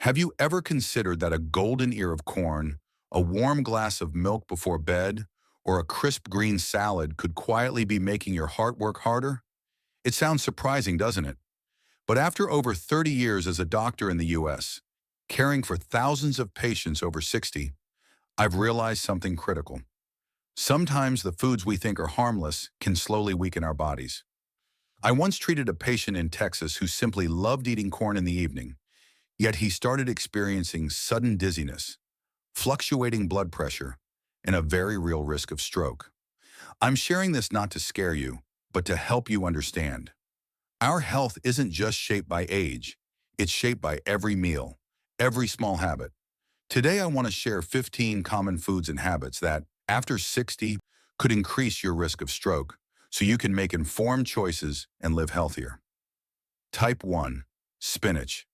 Have you ever considered that a golden ear of corn, a warm glass of milk before bed, or a crisp green salad could quietly be making your heart work harder? It sounds surprising, doesn't it? But after over 30 years as a doctor in the US, caring for thousands of patients over 60, I've realized something critical. Sometimes the foods we think are harmless can slowly weaken our bodies. I once treated a patient in Texas who simply loved eating corn in the evening, yet he started experiencing sudden dizziness, fluctuating blood pressure, and a very real risk of stroke. I'm sharing this not to scare you, but to help you understand. Our health isn't just shaped by age, it's shaped by every meal, every small habit. Today I want to share 15 common foods and habits that, after 60, could increase your risk of stroke, so you can make informed choices and live healthier. Type 1. Spinach.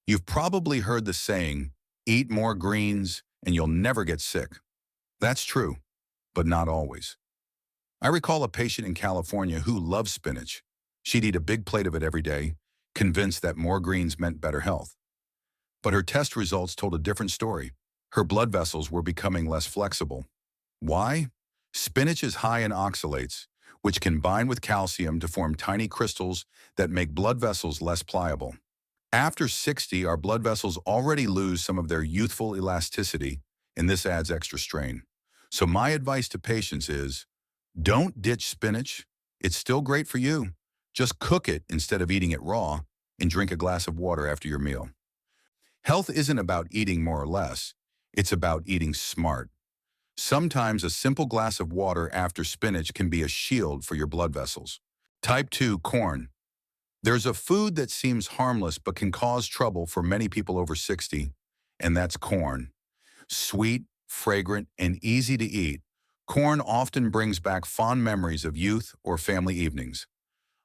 You've probably heard the saying, eat more greens and you'll never get sick. That's true, but not always. I recall a patient in California who loved spinach. She'd eat a big plate of it every day, convinced that more greens meant better health. But her test results told a different story. Her blood vessels were becoming less flexible. Why? Spinach is high in oxalates, which can bind with calcium to form tiny crystals that make blood vessels less pliable. After 60, our blood vessels already lose some of their youthful elasticity, and this adds extra strain. So my advice to patients is, don't ditch spinach. It's still great for you. Just cook it instead of eating it raw, and drink a glass of water after your meal. Health isn't about eating more or less. It's about eating smart. Sometimes a simple glass of water after spinach can be a shield for your blood vessels. Type 2. Corn. There's a food that seems harmless but can cause trouble for many people over 60, and that's corn. Sweet, fragrant, and easy to eat, corn often brings back fond memories of youth or family evenings.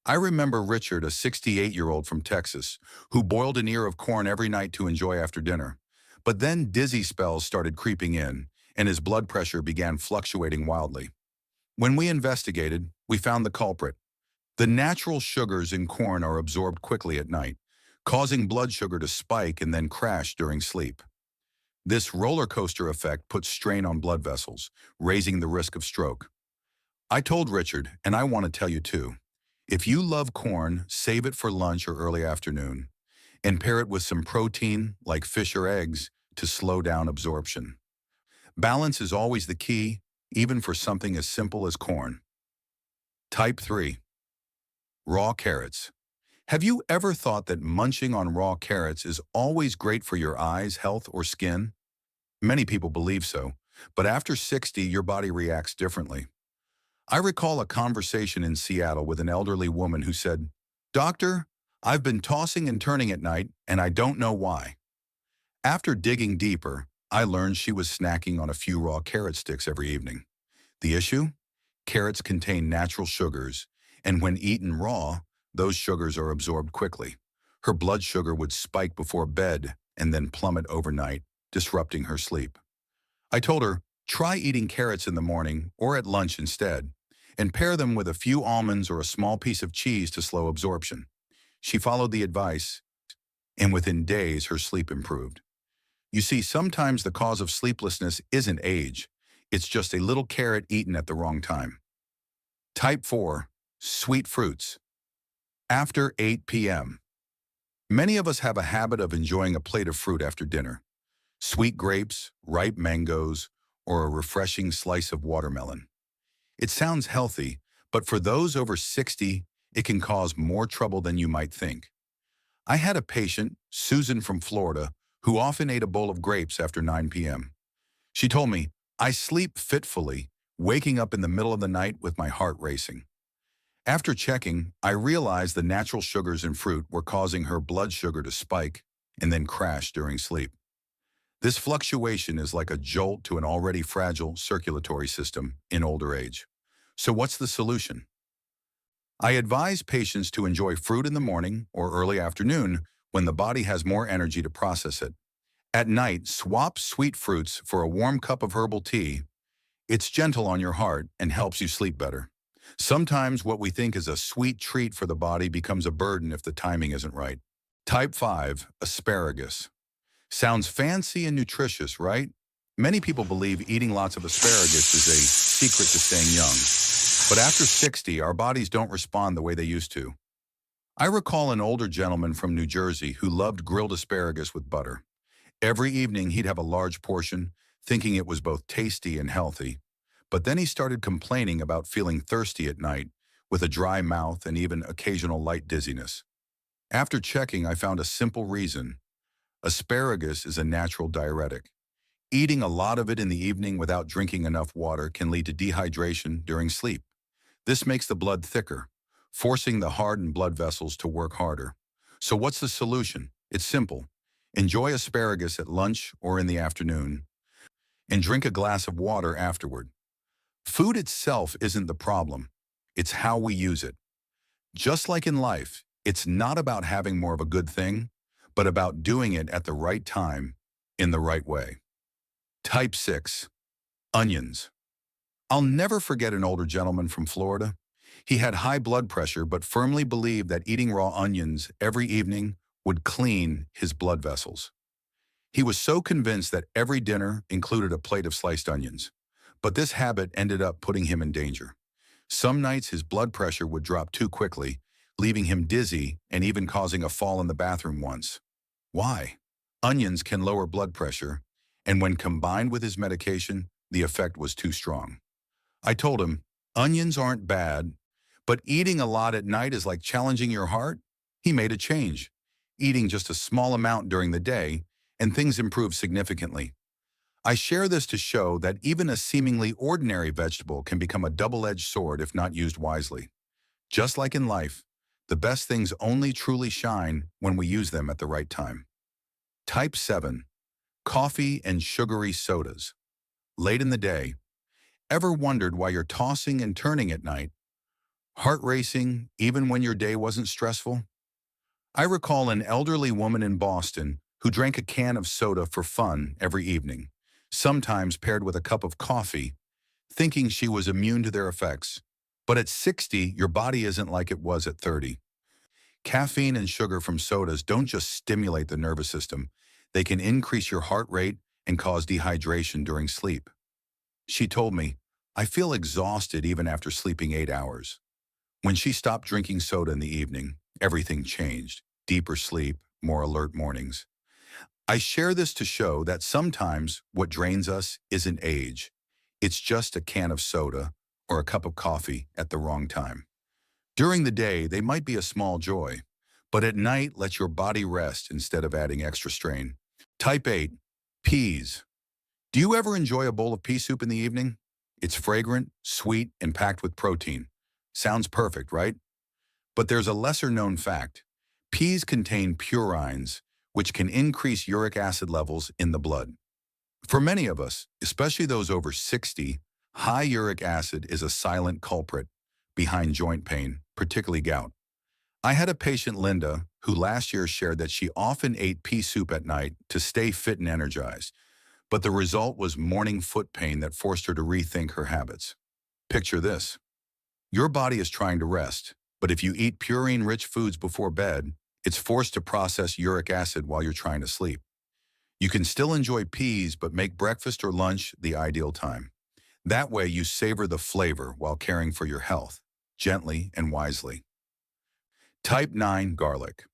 I remember Richard, a 68-year-old from Texas, who boiled an ear of corn every night to enjoy after dinner. But then dizzy spells started creeping in, and his blood pressure began fluctuating wildly. When we investigated, we found the culprit. The natural sugars in corn are absorbed quickly at night, causing blood sugar to spike and then crash during sleep. This roller coaster effect puts strain on blood vessels, raising the risk of stroke. I told Richard, and I want to tell you too, if you love corn, save it for lunch or early afternoon, and pair it with some protein like fish or eggs to slow down absorption. Balance is always the key, even for something as simple as corn. Type 3. Raw carrots. Have you ever thought that munching on raw carrots is always great for your eyes, health, or skin? Many people believe so, but after 60, your body reacts differently. I recall a conversation in Seattle with an elderly woman who said, "Doctor, I've been tossing and turning at night, and I don't know why." After digging deeper, I learned she was snacking on a few raw carrot sticks every evening. The issue? Carrots contain natural sugars, and when eaten raw, those sugars are absorbed quickly. Her blood sugar would spike before bed and then plummet overnight, disrupting her sleep. I told her, try eating carrots in the morning or at lunch instead, and pair them with a few almonds or a small piece of cheese to slow absorption. She followed the advice, and within days her sleep improved. You see, sometimes the cause of sleeplessness isn't age, it's just a little carrot eaten at the wrong time. Type 4. Sweet fruits. After 8 p.m. Many of us have a habit of enjoying a plate of fruit after dinner. Sweet grapes, ripe mangoes, or a refreshing slice of watermelon. It sounds healthy, but for those over 60, it can cause more trouble than you might think. I had a patient, Susan from Florida, who often ate a bowl of grapes after 9 p.m. She told me, "I sleep fitfully, waking up in the middle of the night with my heart racing." After checking, I realized the natural sugars in fruit were causing her blood sugar to spike and then crash during sleep. This fluctuation is like a jolt to an already fragile circulatory system in older age. So what's the solution? I advise patients to enjoy fruit in the morning or early afternoon when the body has more energy to process it. At night, swap sweet fruits for a warm cup of herbal tea. It's gentle on your heart and helps you sleep better. Sometimes what we think is a sweet treat for the body becomes a burden if the timing isn't right. Type 5. Asparagus. Sounds fancy and nutritious, right? Many people believe eating lots of asparagus is a secret to staying young. But after 60, our bodies don't respond the way they used to. I recall an older gentleman from New Jersey who loved grilled asparagus with butter. Every evening, he'd have a large portion, thinking it was both tasty and healthy. But then he started complaining about feeling thirsty at night, with a dry mouth and even occasional light dizziness. After checking, I found a simple reason. Asparagus is a natural diuretic. Eating a lot of it in the evening without drinking enough water can lead to dehydration during sleep. This makes the blood thicker, forcing the hardened blood vessels to work harder. So what's the solution? It's simple. Enjoy asparagus at lunch or in the afternoon, and drink a glass of water afterward. Food itself isn't the problem. It's how we use it. Just like in life, it's not about having more of a good thing, but about doing it at the right time, in the right way. Type 6. Onions. I'll never forget an older gentleman from Florida. He had high blood pressure but firmly believed that eating raw onions every evening would clean his blood vessels. He was so convinced that every dinner included a plate of sliced onions. But this habit ended up putting him in danger. Some nights his blood pressure would drop too quickly, leaving him dizzy and even causing a fall in the bathroom once. Why? Onions can lower blood pressure, and when combined with his medication, the effect was too strong. I told him, onions aren't bad, but eating a lot at night is like challenging your heart. He made a change, eating just a small amount during the day, and things improved significantly. I share this to show that even a seemingly ordinary vegetable can become a double-edged sword if not used wisely. Just like in life, the best things only truly shine when we use them at the right time. Type 7. Coffee and sugary sodas. Late in the day, ever wondered why you're tossing and turning at night? Heart racing, even when your day wasn't stressful? I recall an elderly woman in Boston who drank a can of soda for fun every evening, sometimes paired with a cup of coffee, thinking she was immune to their effects. But at 60, your body isn't like it was at 30. Caffeine and sugar from sodas don't just stimulate the nervous system, they can increase your heart rate and cause dehydration during sleep. She told me, I feel exhausted even after sleeping 8 hours. When she stopped drinking soda in the evening, everything changed. Deeper sleep, more alert mornings. I share this to show that sometimes what drains us isn't age. It's just a can of soda or a cup of coffee at the wrong time. During the day, they might be a small joy, but at night, let your body rest instead of adding extra strain. Type 8. Peas. Do you ever enjoy a bowl of pea soup in the evening? It's fragrant, sweet, and packed with protein. Sounds perfect, right? But there's a lesser-known fact. Peas contain purines, which can increase uric acid levels in the blood. For many of us, especially those over 60, high uric acid is a silent culprit behind joint pain, particularly gout. I had a patient, Linda, who last year shared that she often ate pea soup at night to stay fit and energized, but the result was morning foot pain that forced her to rethink her habits. Picture this. Your body is trying to rest, but if you eat purine-rich foods before bed, it's forced to process uric acid while you're trying to sleep. You can still enjoy peas, but make breakfast or lunch the ideal time. That way, you savor the flavor while caring for your health, gently and wisely. Type 9. Garlic.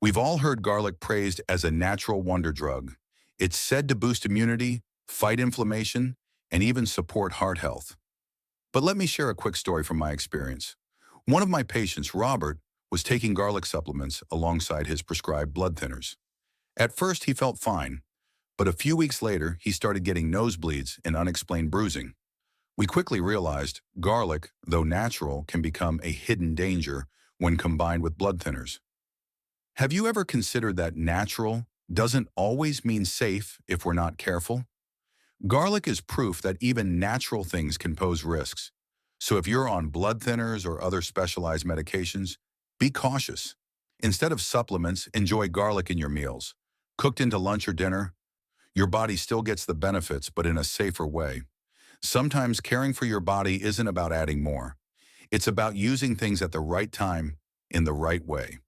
We've all heard garlic praised as a natural wonder drug. It's said to boost immunity, fight inflammation, and even support heart health. But let me share a quick story from my experience. One of my patients, Robert, was taking garlic supplements alongside his prescribed blood thinners. At first, he felt fine, but a few weeks later, he started getting nosebleeds and unexplained bruising. We quickly realized garlic, though natural, can become a hidden danger when combined with blood thinners. Have you ever considered that natural doesn't always mean safe if we're not careful? Garlic is proof that even natural things can pose risks. So if you're on blood thinners or other specialized medications, be cautious. Instead of supplements, enjoy garlic in your meals. Cooked into lunch or dinner, your body still gets the benefits, but in a safer way. Sometimes caring for your body isn't about adding more. It's about using things at the right time, in the right way.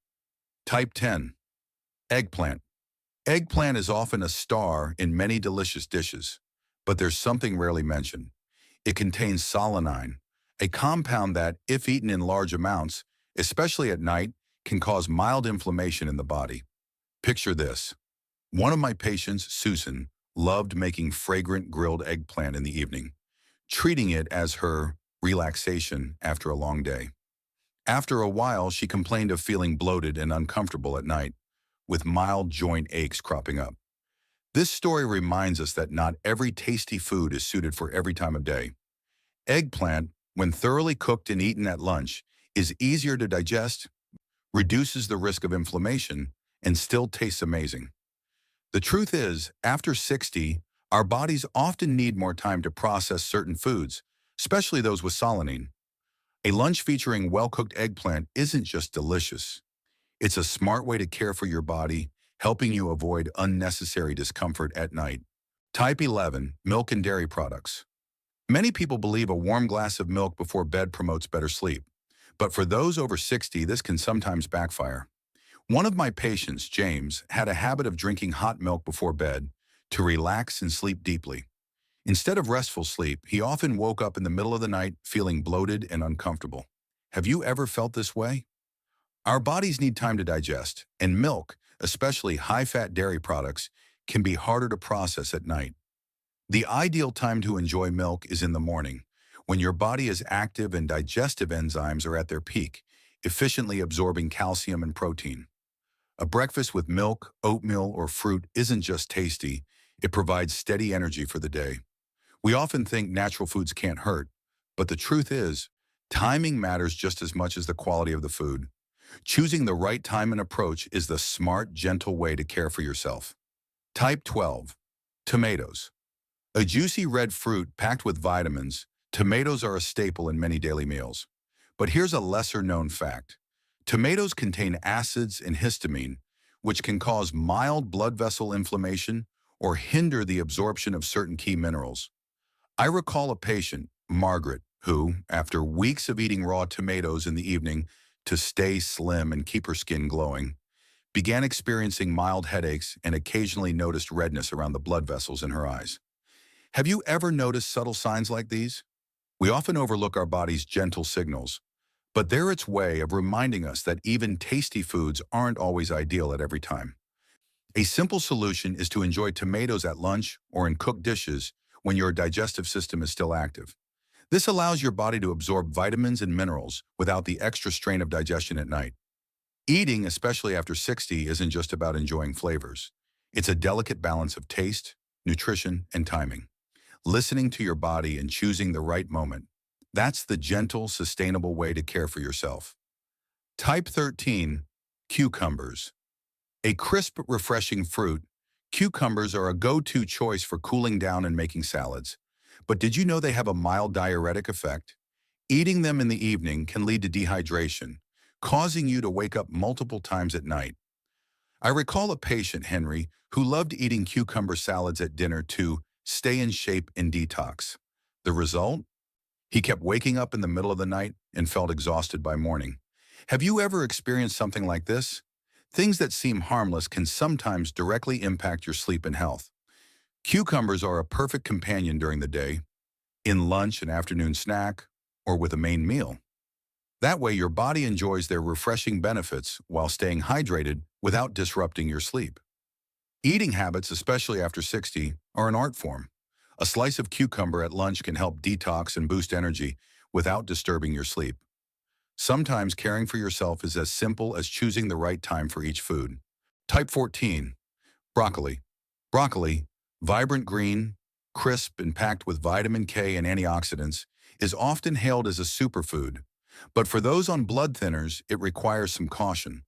Type 10. Eggplant. Eggplant is often a star in many delicious dishes, but there's something rarely mentioned. It contains solanine, a compound that, if eaten in large amounts, especially at night, can cause mild inflammation in the body. Picture this. One of my patients, Susan, loved making fragrant grilled eggplant in the evening, treating it as her relaxation after a long day. After a while, she complained of feeling bloated and uncomfortable at night, with mild joint aches cropping up. This story reminds us that not every tasty food is suited for every time of day. Eggplant, when thoroughly cooked and eaten at lunch, is easier to digest, reduces the risk of inflammation, and still tastes amazing. The truth is, after 60, our bodies often need more time to process certain foods, especially those with solanine. A lunch featuring well-cooked eggplant isn't just delicious. It's a smart way to care for your body, helping you avoid unnecessary discomfort at night. Type 11, milk and dairy products. Many people believe a warm glass of milk before bed promotes better sleep. But for those over 60, this can sometimes backfire. One of my patients, James, had a habit of drinking hot milk before bed to relax and sleep deeply. Instead of restful sleep, he often woke up in the middle of the night feeling bloated and uncomfortable. Have you ever felt this way? Our bodies need time to digest, and milk, especially high-fat dairy products, can be harder to process at night. The ideal time to enjoy milk is in the morning, when your body is active and digestive enzymes are at their peak, efficiently absorbing calcium and protein. A breakfast with milk, oatmeal, or fruit isn't just tasty, it provides steady energy for the day. We often think natural foods can't hurt, but the truth is, timing matters just as much as the quality of the food. Choosing the right time and approach is the smart, gentle way to care for yourself. Type 12. Tomatoes. A juicy red fruit packed with vitamins, tomatoes are a staple in many daily meals. But here's a lesser-known fact. Tomatoes contain acids and histamine, which can cause mild blood vessel inflammation or hinder the absorption of certain key minerals. I recall a patient, Margaret, who, after weeks of eating raw tomatoes in the evening to stay slim and keep her skin glowing, began experiencing mild headaches and occasionally noticed redness around the blood vessels in her eyes. Have you ever noticed subtle signs like these? We often overlook our body's gentle signals, but they're its way of reminding us that even tasty foods aren't always ideal at every time. A simple solution is to enjoy tomatoes at lunch or in cooked dishes when your digestive system is still active. This allows your body to absorb vitamins and minerals without the extra strain of digestion at night. Eating, especially after 60, isn't just about enjoying flavors. It's a delicate balance of taste, nutrition, and timing. Listening to your body and choosing the right moment. That's the gentle, sustainable way to care for yourself. Type 13, cucumbers. A crisp, refreshing fruit, cucumbers are a go-to choice for cooling down and making salads. But did you know they have a mild diuretic effect? Eating them in the evening can lead to dehydration, causing you to wake up multiple times at night. I recall a patient, Henry, who loved eating cucumber salads at dinner to stay in shape and detox. The result? He kept waking up in the middle of the night and felt exhausted by morning. Have you ever experienced something like this? Things that seem harmless can sometimes directly impact your sleep and health. Cucumbers are a perfect companion during the day, in lunch and afternoon snack, or with a main meal. That way your body enjoys their refreshing benefits while staying hydrated without disrupting your sleep. Eating habits, especially after 60, are an art form. A slice of cucumber at lunch can help detox and boost energy without disturbing your sleep. Sometimes caring for yourself is as simple as choosing the right time for each food. Type 14. Broccoli. Broccoli, vibrant green, crisp and packed with vitamin K and antioxidants, is often hailed as a superfood. But for those on blood thinners, it requires some caution.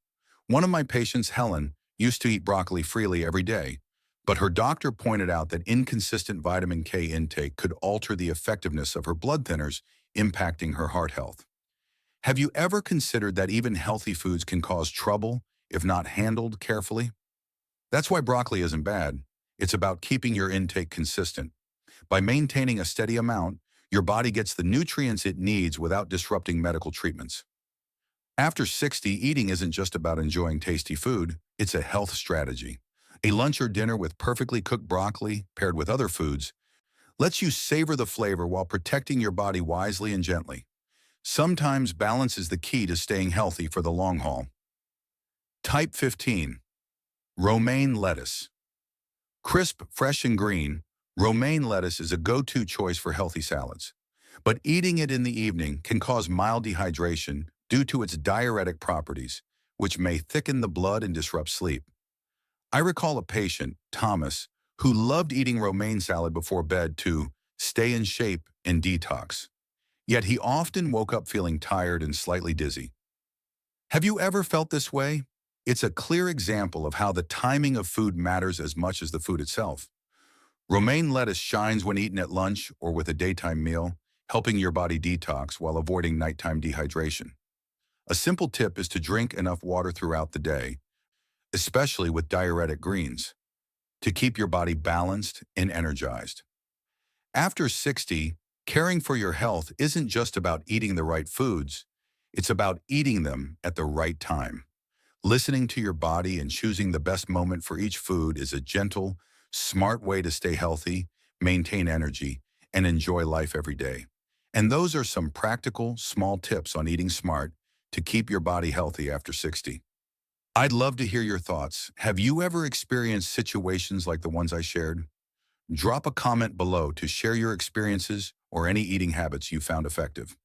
One of my patients, Helen, used to eat broccoli freely every day, but her doctor pointed out that inconsistent vitamin K intake could alter the effectiveness of her blood thinners, impacting her heart health. Have you ever considered that even healthy foods can cause trouble if not handled carefully? That's why broccoli isn't bad. It's about keeping your intake consistent. By maintaining a steady amount, your body gets the nutrients it needs without disrupting medical treatments. After 60, eating isn't just about enjoying tasty food, it's a health strategy. A lunch or dinner with perfectly cooked broccoli paired with other foods lets you savor the flavor while protecting your body wisely and gently. Sometimes balance is the key to staying healthy for the long haul. Type 15. Romaine lettuce. Crisp, fresh, and green, romaine lettuce is a go-to choice for healthy salads. But eating it in the evening can cause mild dehydration due to its diuretic properties, which may thicken the blood and disrupt sleep. I recall a patient, Thomas, who loved eating romaine salad before bed to stay in shape and detox. Yet he often woke up feeling tired and slightly dizzy. Have you ever felt this way? It's a clear example of how the timing of food matters as much as the food itself. Romaine lettuce shines when eaten at lunch or with a daytime meal, helping your body detox while avoiding nighttime dehydration. A simple tip is to drink enough water throughout the day, especially with diuretic greens, to keep your body balanced and energized. After 60, caring for your health isn't just about eating the right foods, it's about eating them at the right time. Listening to your body and choosing the best moment for each food is a gentle, smart way to stay healthy, maintain energy, and enjoy life every day. And those are some practical, small tips on eating smart to keep your body healthy after 60. I'd love to hear your thoughts. Have you ever experienced situations like the ones I shared? Drop a comment below to share your experiences or any eating habits you found effective.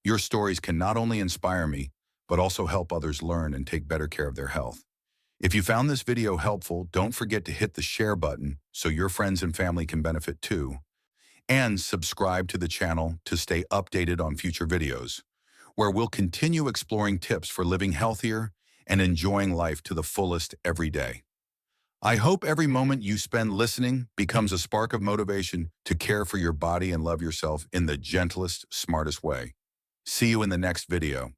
Your stories can not only inspire me, but also help others learn and take better care of their health. If you found this video helpful, don't forget to hit the share button so your friends and family can benefit too. And subscribe to the channel to stay updated on future videos, where we'll continue exploring tips for living healthier and enjoying life to the fullest every day. I hope every moment you spend listening becomes a spark of motivation to care for your body and love yourself in the gentlest, smartest way. See you in the next video.